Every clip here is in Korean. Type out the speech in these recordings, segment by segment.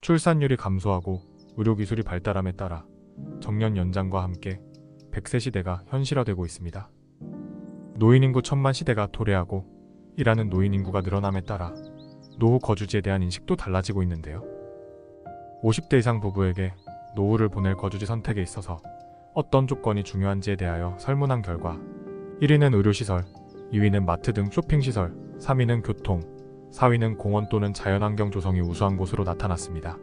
출산율이 감소하고 의료기술이 발달함에 따라 정년 연장과 함께 100세 시대가 현실화되고 있습니다. 노인 인구 1000만 시대가 도래하고 일하는 노인 인구가 늘어남에 따라 노후 거주지에 대한 인식도 달라지고 있는데요. 50대 이상 부부에게 노후를 보낼 거주지 선택에 있어서 어떤 조건이 중요한지에 대하여 설문한 결과 1위는 의료시설, 2위는 마트 등 쇼핑시설, 3위는 교통, 4위는 공원 또는 자연환경 조성이 우수한 곳으로 나타났습니다.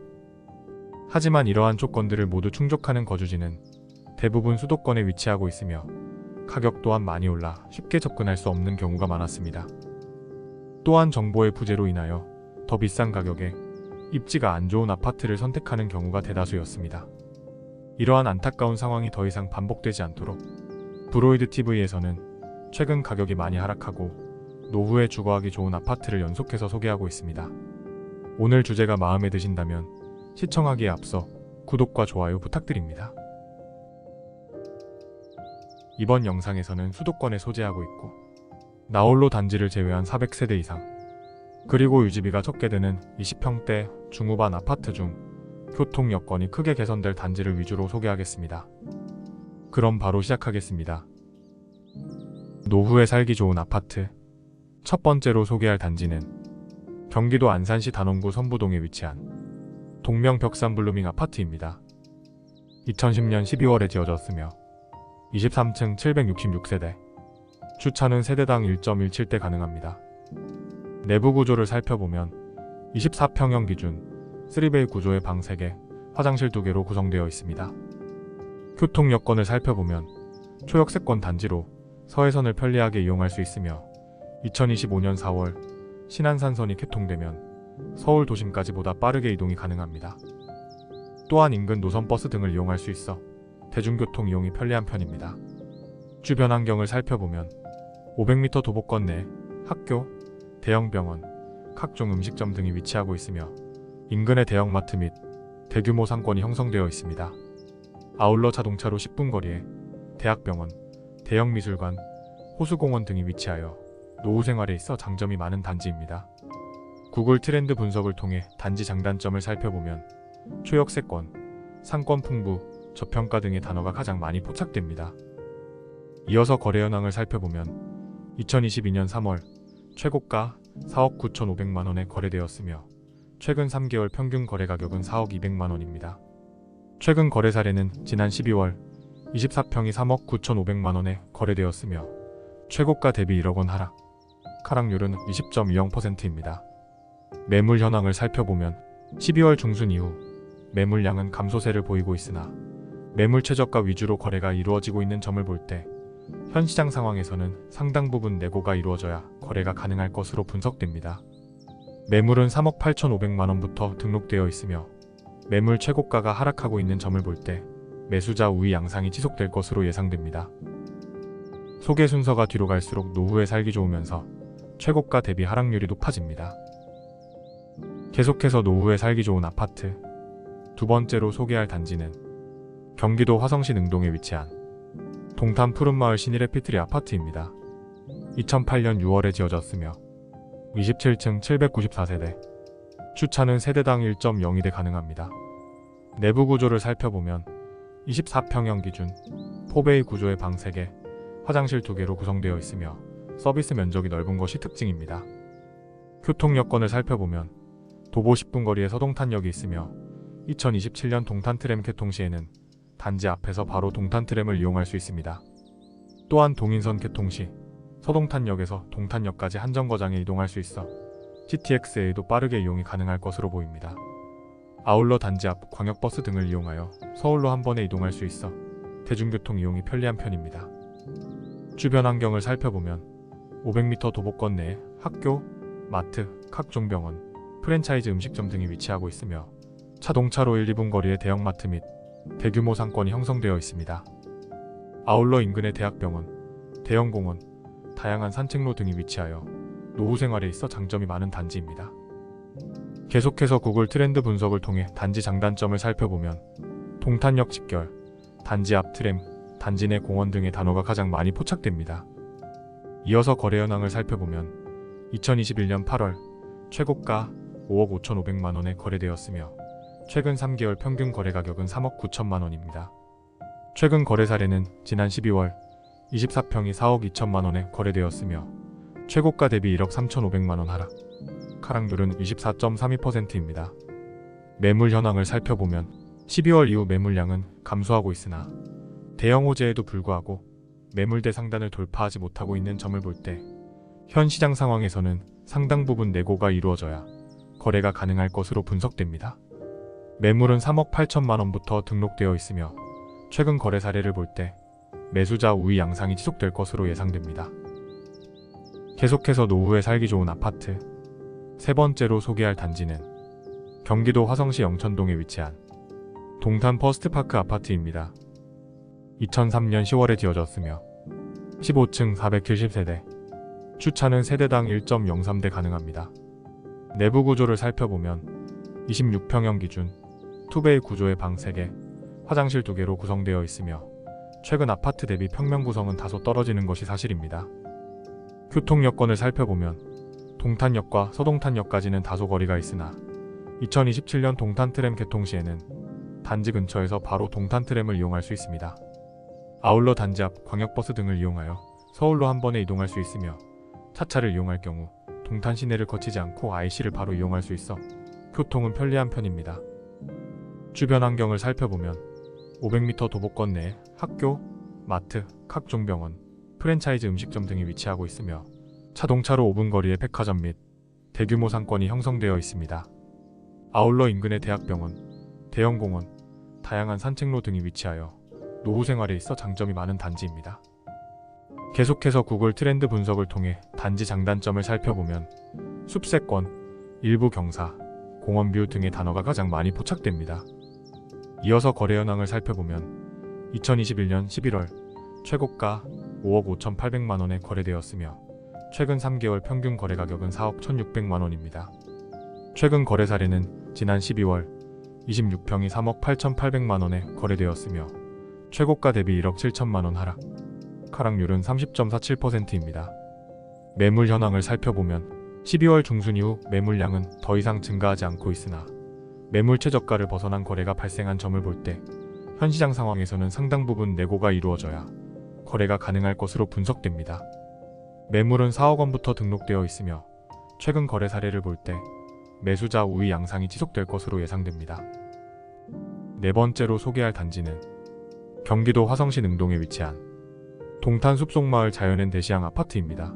하지만 이러한 조건들을 모두 충족하는 거주지는 대부분 수도권에 위치하고 있으며 가격 또한 많이 올라 쉽게 접근할 수 없는 경우가 많았습니다. 또한 정보의 부재로 인하여 더 비싼 가격에 입지가 안 좋은 아파트를 선택하는 경우가 대다수였습니다. 이러한 안타까운 상황이 더 이상 반복되지 않도록 브로이드 TV에서는 최근 가격이 많이 하락하고 노후에 주거하기 좋은 아파트를 연속해서 소개하고 있습니다. 오늘 주제가 마음에 드신다면 시청하기에 앞서 구독과 좋아요 부탁드립니다. 이번 영상에서는 수도권에 소재하고 있고 나홀로 단지를 제외한 400세대 이상 그리고 유지비가 적게 드는 20평대 중후반 아파트 중 교통 여건이 크게 개선될 단지를 위주로 소개하겠습니다. 그럼 바로 시작하겠습니다. 노후에 살기 좋은 아파트. 첫 번째로 소개할 단지는 경기도 안산시 단원구 선부동에 위치한 동명벽산 블루밍 아파트입니다. 2010년 12월에 지어졌으며 23층 766세대, 주차는 세대당 1.17대 가능합니다. 내부 구조를 살펴보면 24평형 기준 3베이 구조의 방 3개, 화장실 2개로 구성되어 있습니다. 교통 여건을 살펴보면 초역세권 단지로 서해선을 편리하게 이용할 수 있으며 2025년 4월 신안산선이 개통되면 서울 도심까지 보다 빠르게 이동이 가능합니다. 또한 인근 노선버스 등을 이용할 수 있어 대중교통 이용이 편리한 편입니다. 주변 환경을 살펴보면 500m 도보권 내 학교, 대형병원, 각종 음식점 등이 위치하고 있으며 인근의 대형마트 및 대규모 상권이 형성되어 있습니다. 아울러 자동차로 10분 거리에 대학병원, 대형미술관, 호수공원 등이 위치하여 노후 생활에 있어 장점이 많은 단지입니다. 구글 트렌드 분석을 통해 단지 장단점을 살펴보면 초역세권, 상권 풍부, 저평가 등의 단어가 가장 많이 포착됩니다. 이어서 거래 현황을 살펴보면 2022년 3월 최고가 4억 9,500만원에 거래되었으며 최근 3개월 평균 거래 가격은 4억 200만원입니다. 최근 거래 사례는 지난 12월 24평이 3억 9,500만원에 거래되었으며 최고가 대비 1억 원 하락, 하락률은 20.20%입니다. 매물 현황을 살펴보면 12월 중순 이후 매물량은 감소세를 보이고 있으나 매물 최저가 위주로 거래가 이루어지고 있는 점을 볼 때 현 시장 상황에서는 상당 부분 내고가 이루어져야 거래가 가능할 것으로 분석됩니다. 매물은 3억 8,500만원부터 등록되어 있으며 매물 최고가가 하락하고 있는 점을 볼 때 매수자 우위 양상이 지속될 것으로 예상됩니다. 소개 순서가 뒤로 갈수록 노후에 살기 좋으면서 최고가 대비 하락률이 높아집니다. 계속해서 노후에 살기 좋은 아파트. 두 번째로 소개할 단지는 경기도 화성시 능동에 위치한 동탄 푸른마을 신일해피트리 아파트입니다. 2008년 6월에 지어졌으며 27층 794세대, 주차는 세대당 1.02대 가능합니다. 내부 구조를 살펴보면 24평형 기준 4베이 구조의 방 3개, 화장실 2개로 구성되어 있으며 서비스 면적이 넓은 것이 특징입니다. 교통 여건을 살펴보면 도보 10분 거리에 서동탄역이 있으며 2027년 동탄트램 개통 시에는 단지 앞에서 바로 동탄트램을 이용할 수 있습니다. 또한 동인선 개통 시 서동탄역에서 동탄역까지 한 정거장에 이동할 수 있어 GTX에도 빠르게 이용이 가능할 것으로 보입니다. 아울러 단지 앞 광역버스 등을 이용하여 서울로 한 번에 이동할 수 있어 대중교통 이용이 편리한 편입니다. 주변 환경을 살펴보면 500m 도보권 내에 학교, 마트, 각종 병원, 프랜차이즈 음식점 등이 위치하고 있으며 자동차로 1, 2분 거리에 대형마트 및 대규모 상권이 형성되어 있습니다. 아울러 인근의 대학병원, 대형공원, 다양한 산책로 등이 위치하여 노후 생활에 있어 장점이 많은 단지입니다. 계속해서 구글 트렌드 분석을 통해 단지 장단점을 살펴보면 동탄역 직결, 단지 앞 트램, 단지 내 공원 등의 단어가 가장 많이 포착됩니다. 이어서 거래 현황을 살펴보면 2021년 8월 최고가 5억 5,500만원에 거래되었으며 최근 3개월 평균 거래 가격은 3억 9천만 원입니다. 최근 거래 사례는 지난 12월 24평이 4억 2천만 원에 거래되었으며 최고가 대비 1억 3,500만 원 하락. 하락률은 24.32%입니다. 매물 현황을 살펴보면 12월 이후 매물량은 감소하고 있으나 대형 호재에도 불구하고 매물대 상단을 돌파하지 못하고 있는 점을 볼 때 현 시장 상황에서는 상당 부분 내고가 이루어져야 거래가 가능할 것으로 분석됩니다. 매물은 3억 8천만 원부터 등록되어 있으며 최근 거래 사례를 볼 때 매수자 우위 양상이 지속될 것으로 예상됩니다. 계속해서 노후에 살기 좋은 아파트. 세 번째로 소개할 단지는 경기도 화성시 영천동에 위치한 동탄 퍼스트파크 아파트입니다. 2003년 10월에 지어졌으며 15층 470세대, 주차는 세대당 1.03대 가능합니다. 내부 구조를 살펴보면 26평형 기준, 투베이 구조의 방 3개, 화장실 2개로 구성되어 있으며 최근 아파트 대비 평면 구성은 다소 떨어지는 것이 사실입니다. 교통 여건을 살펴보면 동탄역과 서동탄역까지는 다소 거리가 있으나 2027년 동탄트램 개통 시에는 단지 근처에서 바로 동탄트램을 이용할 수 있습니다. 아울러 단지 앞 광역버스 등을 이용하여 서울로 한 번에 이동할 수 있으며 차차를 이용할 경우 동탄 시내를 거치지 않고 IC를 바로 이용할 수 있어 교통은 편리한 편입니다. 주변 환경을 살펴보면 500m 도보권 내에 학교, 마트, 각종 병원, 프랜차이즈 음식점 등이 위치하고 있으며 자동차로 5분 거리의 백화점 및 대규모 상권이 형성되어 있습니다. 아울러 인근의 대학병원, 대형공원, 다양한 산책로 등이 위치하여 노후 생활에 있어 장점이 많은 단지입니다. 계속해서 구글 트렌드 분석을 통해 단지 장단점을 살펴보면 숲세권, 일부 경사, 공원뷰 등의 단어가 가장 많이 포착됩니다. 이어서 거래 현황을 살펴보면 2021년 11월 최고가 5억 5,800만 원에 거래되었으며 최근 3개월 평균 거래 가격은 4억 1,600만 원입니다. 최근 거래 사례는 지난 12월 26평이 3억 8,800만 원에 거래되었으며 최고가 대비 1억 7천만 원 하락. 하락률은 30.47%입니다. 매물 현황을 살펴보면 12월 중순 이후 매물량은 더 이상 증가하지 않고 있으나 매물 최저가를 벗어난 거래가 발생한 점을 볼 때 현 시장 상황에서는 상당 부분 내고가 이루어져야 거래가 가능할 것으로 분석됩니다. 매물은 4억 원부터 등록되어 있으며 최근 거래 사례를 볼 때 매수자 우위 양상이 지속될 것으로 예상됩니다. 네 번째로 소개할 단지는 경기도 화성시 능동에 위치한 동탄 숲속마을 자연엔 대시양 아파트입니다.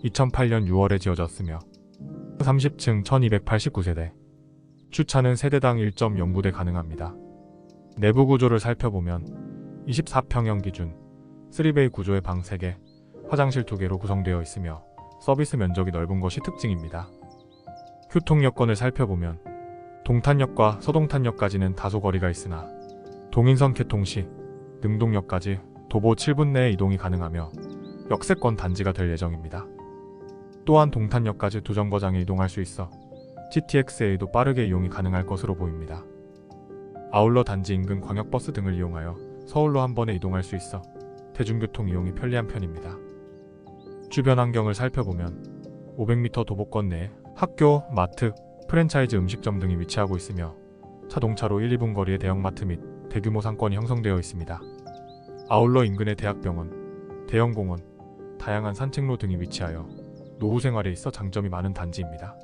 2008년 6월에 지어졌으며 30층 1289세대, 주차는 세대당 1.09대 가능합니다. 내부 구조를 살펴보면 24평형 기준, 3베이 구조의 방 3개, 화장실 2개로 구성되어 있으며 서비스 면적이 넓은 것이 특징입니다. 교통 여건을 살펴보면 동탄역과 서동탄역까지는 다소 거리가 있으나 동인선 개통 시 능동역까지 도보 7분 내에 이동이 가능하며 역세권 단지가 될 예정입니다. 또한 동탄역까지 두 정거장에 이동할 수 있어 GTX에도 빠르게 이용이 가능할 것으로 보입니다. 아울러 단지 인근 광역버스 등을 이용하여 서울로 한 번에 이동할 수 있어 대중교통 이용이 편리한 편입니다. 주변 환경을 살펴보면 500m 도보권 내에 학교, 마트, 프랜차이즈 음식점 등이 위치하고 있으며 자동차로 1, 2분 거리의 대형마트 및 대규모 상권이 형성되어 있습니다. 아울러 인근의 대학병원, 대형공원, 다양한 산책로 등이 위치하여 노후 생활에 있어 장점이 많은 단지입니다.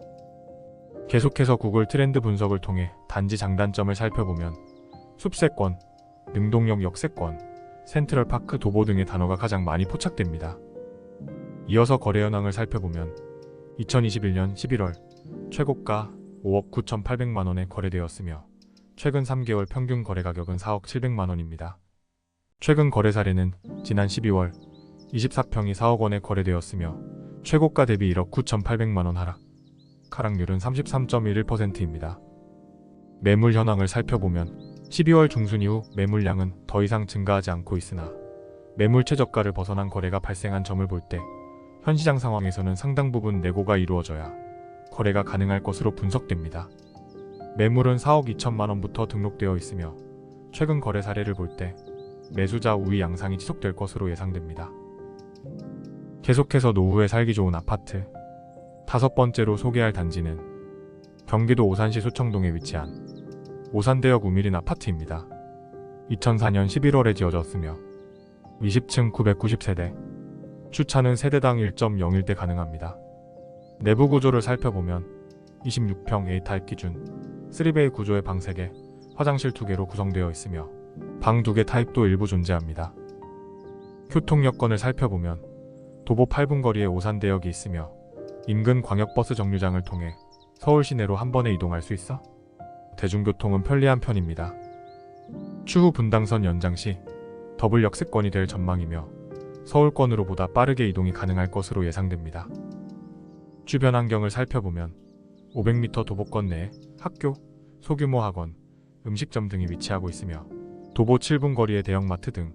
계속해서 구글 트렌드 분석을 통해 단지 장단점을 살펴보면 숲세권, 능동역 역세권, 센트럴파크 도보 등의 단어가 가장 많이 포착됩니다. 이어서 거래 현황을 살펴보면 2021년 11월 최고가 5억 9,800만 원에 거래되었으며 최근 3개월 평균 거래 가격은 4억 700만 원입니다. 최근 거래 사례는 지난 12월 24평이 4억 원에 거래되었으며 최고가 대비 1억 9,800만 원 하락. 하락률은 33.11%입니다. 매물 현황을 살펴보면 12월 중순 이후 매물량은 더 이상 증가하지 않고 있으나 매물 최저가를 벗어난 거래가 발생한 점을 볼 때 현 시장 상황에서는 상당 부분 내고가 이루어져야 거래가 가능할 것으로 분석됩니다. 매물은 4억 2천만 원부터 등록되어 있으며 최근 거래 사례를 볼 때 매수자 우위 양상이 지속될 것으로 예상됩니다. 계속해서 노후에 살기 좋은 아파트. 다섯 번째로 소개할 단지는 경기도 오산시 소청동에 위치한 오산대역 우미린 아파트입니다. 2004년 11월에 지어졌으며 20층 990세대, 주차는 세대당 1.01대 가능합니다. 내부 구조를 살펴보면 26평 A타입 기준 3베이 구조의 방 3개, 화장실 2개로 구성되어 있으며 방 2개 타입도 일부 존재합니다. 교통 여건을 살펴보면 도보 8분 거리에 오산대역이 있으며 인근 광역버스 정류장을 통해 서울 시내로 한 번에 이동할 수 있어 대중교통은 편리한 편입니다. 추후 분당선 연장 시 더블 역세권이 될 전망이며 서울권으로 보다 빠르게 이동이 가능할 것으로 예상됩니다. 주변 환경을 살펴보면 500m 도보권 내에 학교, 소규모 학원, 음식점 등이 위치하고 있으며 도보 7분 거리에 대형마트 등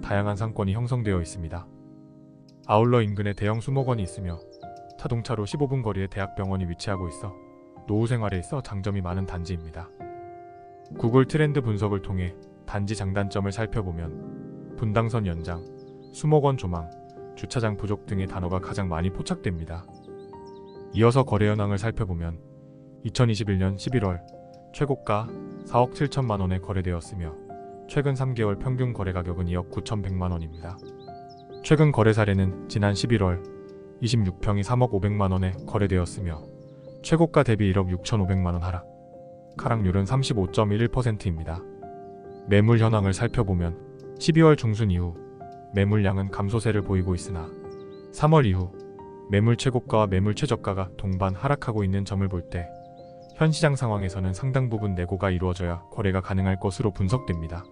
다양한 상권이 형성되어 있습니다. 아울러 인근에 대형 수목원이 있으며 자동차로 15분 거리에 대학병원이 위치하고 있어 노후 생활에 있어 장점이 많은 단지입니다. 구글 트렌드 분석을 통해 단지 장단점을 살펴보면 분당선 연장, 수목원 조망, 주차장 부족 등의 단어가 가장 많이 포착됩니다. 이어서 거래 현황을 살펴보면 2021년 11월 최고가 4억 7천만 원에 거래되었으며 최근 3개월 평균 거래 가격은 2억 9,100만 원입니다. 최근 거래 사례는 지난 11월 26평이 3억 500만 원에 거래되었으며 최고가 대비 1억 6,500만 원 하락, 하락률은 35.11%입니다. 매물 현황을 살펴보면 12월 중순 이후 매물량은 감소세를 보이고 있으나 3월 이후 매물 최고가와 매물 최저가가 동반 하락하고 있는 점을 볼 때 현 시장 상황에서는 상당 부분 내고가 이루어져야 거래가 가능할 것으로 분석됩니다.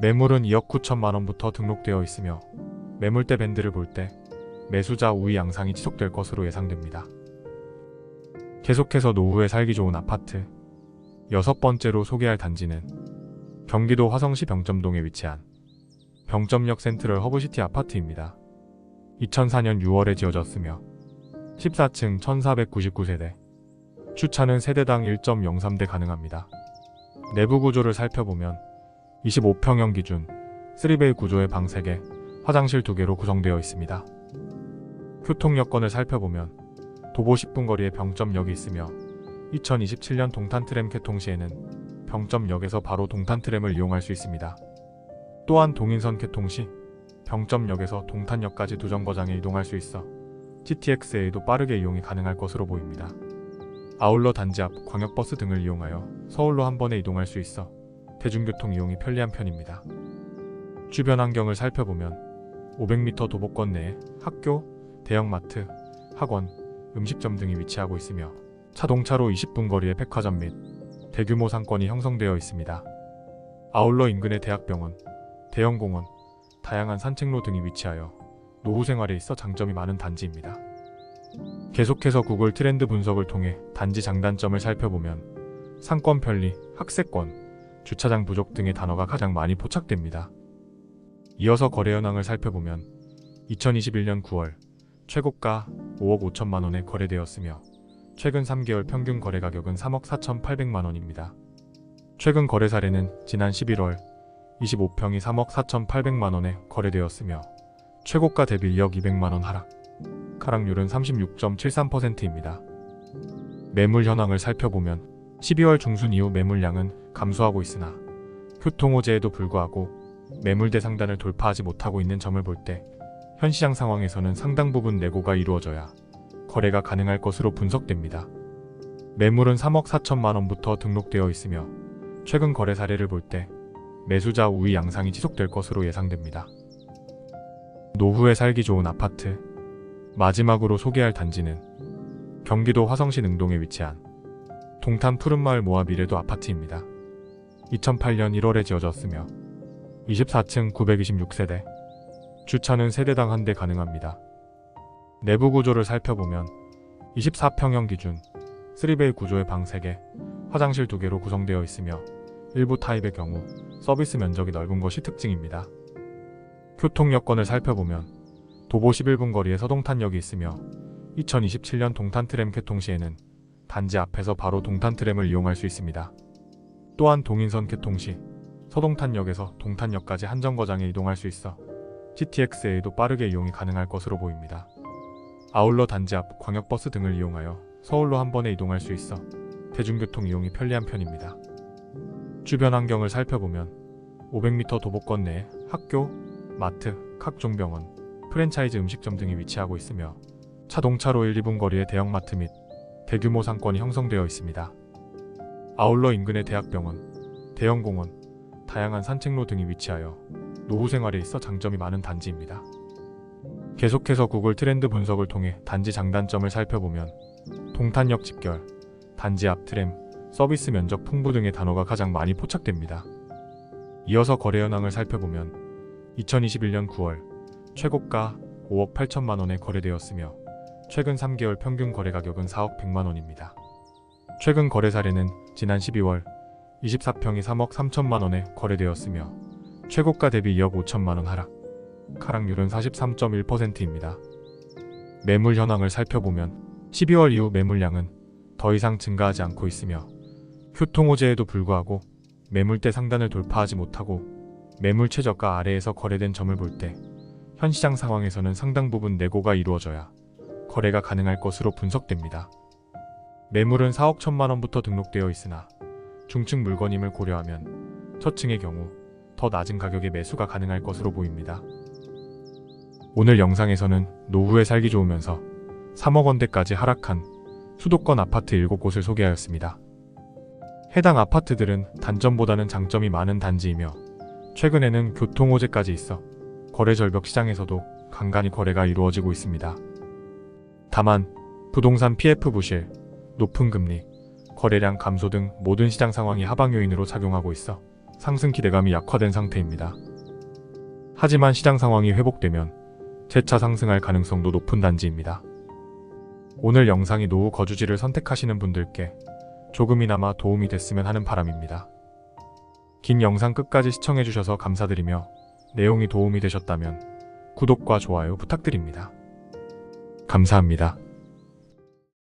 매물은 2억 9천만 원부터 등록되어 있으며 매물대 밴드를 볼 때 매수자 우위 양상이 지속될 것으로 예상됩니다. 계속해서 노후에 살기 좋은 아파트 6번째로 소개할 단지는 경기도 화성시 병점동에 위치한 병점역 센트럴 허브시티 아파트입니다. 2004년 6월에 지어졌으며 14층 1499세대, 주차는 세대당 1.03대 가능합니다. 내부 구조를 살펴보면 25평형 기준 3베이 구조의 방 3개, 화장실 2개로 구성되어 있습니다. 교통 여건을 살펴보면 도보 10분 거리에 병점역이 있으며 2027년 동탄트램 개통 시에는 병점역에서 바로 동탄트램을 이용할 수 있습니다. 또한 동인선 개통 시 병점역에서 동탄역까지 두 정거장에 이동할 수 있어 GTX-A도 빠르게 이용이 가능할 것으로 보입니다. 아울러 단지 앞 광역버스 등을 이용하여 서울로 한 번에 이동할 수 있어 대중교통 이용이 편리한 편입니다. 주변 환경을 살펴보면 500m 도보권 내에 학교, 대형마트, 학원, 음식점 등이 위치하고 있으며 자동차로 20분 거리의 백화점 및 대규모 상권이 형성되어 있습니다. 아울러 인근의 대학병원, 대형공원, 다양한 산책로 등이 위치하여 노후 생활에 있어 장점이 많은 단지입니다. 계속해서 구글 트렌드 분석을 통해 단지 장단점을 살펴보면 상권 편리, 학세권, 주차장 부족 등의 단어가 가장 많이 포착됩니다. 이어서 거래 현황을 살펴보면 2021년 9월 최고가 5억 5천만 원에 거래되었으며 최근 3개월 평균 거래 가격은 3억 4,800만 원입니다. 최근 거래 사례는 지난 11월 25평이 3억 4,800만 원에 거래되었으며 최고가 대비 2억 200만 원 하락, 하락률은 36.73%입니다. 매물 현황을 살펴보면 12월 중순 이후 매물량은 감소하고 있으나 교통호재에도 불구하고 매물대 상단을 돌파하지 못하고 있는 점을 볼 때 현 시장 상황에서는 상당 부분 내고가 이루어져야 거래가 가능할 것으로 분석됩니다. 매물은 3억 4천만 원부터 등록되어 있으며 최근 거래 사례를 볼 때 매수자 우위 양상이 지속될 것으로 예상됩니다. 노후에 살기 좋은 아파트 마지막으로 소개할 단지는 경기도 화성시 능동에 위치한 동탄 푸른마을 모아미래도 아파트입니다. 2008년 1월에 지어졌으며 24층 926세대, 주차는 세대당 1대 가능합니다. 내부 구조를 살펴보면 24평형 기준 3베이 구조의 방 3개, 화장실 2개로 구성되어 있으며 일부 타입의 경우 서비스 면적이 넓은 것이 특징입니다. 교통 여건을 살펴보면 도보 11분 거리에 서동탄역이 있으며 2027년 동탄트램 개통 시에는 단지 앞에서 바로 동탄트램을 이용할 수 있습니다. 또한 동인선 개통 시 서동탄역에서 동탄역까지 한 정거장에 이동할 수 있어 GTX-A도 빠르게 이용이 가능할 것으로 보입니다. 아울러 단지 앞 광역버스 등을 이용하여 서울로 한 번에 이동할 수 있어 대중교통 이용이 편리한 편입니다. 주변 환경을 살펴보면 500m 도보권 내에 학교, 마트, 각종 병원, 프랜차이즈 음식점 등이 위치하고 있으며 자동차로 1, 2분 거리에 대형마트 및 대규모 상권이 형성되어 있습니다. 아울러 인근의 대학병원, 대형공원, 다양한 산책로 등이 위치하여 노후 생활에 있어 장점이 많은 단지입니다. 계속해서 구글 트렌드 분석을 통해 단지 장단점을 살펴보면 동탄역 집결, 단지 앞 트램, 서비스 면적 풍부 등의 단어가 가장 많이 포착됩니다. 이어서 거래 현황을 살펴보면 2021년 9월 최고가 5억 8천만 원에 거래되었으며 최근 3개월 평균 거래 가격은 4억 100만 원입니다. 최근 거래 사례는 지난 12월 24평이 3억 3천만 원에 거래되었으며 최고가 대비 2억 5천만 원 하락, 하락률은 43.1%입니다. 매물 현황을 살펴보면 12월 이후 매물량은 더 이상 증가하지 않고 있으며 교통호재에도 불구하고 매물대 상단을 돌파하지 못하고 매물 최저가 아래에서 거래된 점을 볼 때 현 시장 상황에서는 상당 부분 내고가 이루어져야 거래가 가능할 것으로 분석됩니다. 매물은 4억 1천만 원부터 등록되어 있으나 중층 물건임을 고려하면 저층의 경우 더 낮은 가격에 매수가 가능할 것으로 보입니다. 오늘 영상에서는 노후에 살기 좋으면서 3억 원대까지 하락한 수도권 아파트 7곳을 소개하였습니다. 해당 아파트들은 단점보다는 장점이 많은 단지이며 최근에는 교통호재까지 있어 거래 절벽 시장에서도 간간히 거래가 이루어지고 있습니다. 다만 부동산 PF 부실, 높은 금리, 거래량 감소 등 모든 시장 상황이 하방 요인으로 작용하고 있어 상승 기대감이 약화된 상태입니다. 하지만 시장 상황이 회복되면 재차 상승할 가능성도 높은 단지입니다. 오늘 영상이 노후 거주지를 선택하시는 분들께 조금이나마 도움이 됐으면 하는 바람입니다. 긴 영상 끝까지 시청해주셔서 감사드리며 내용이 도움이 되셨다면 구독과 좋아요 부탁드립니다. 감사합니다.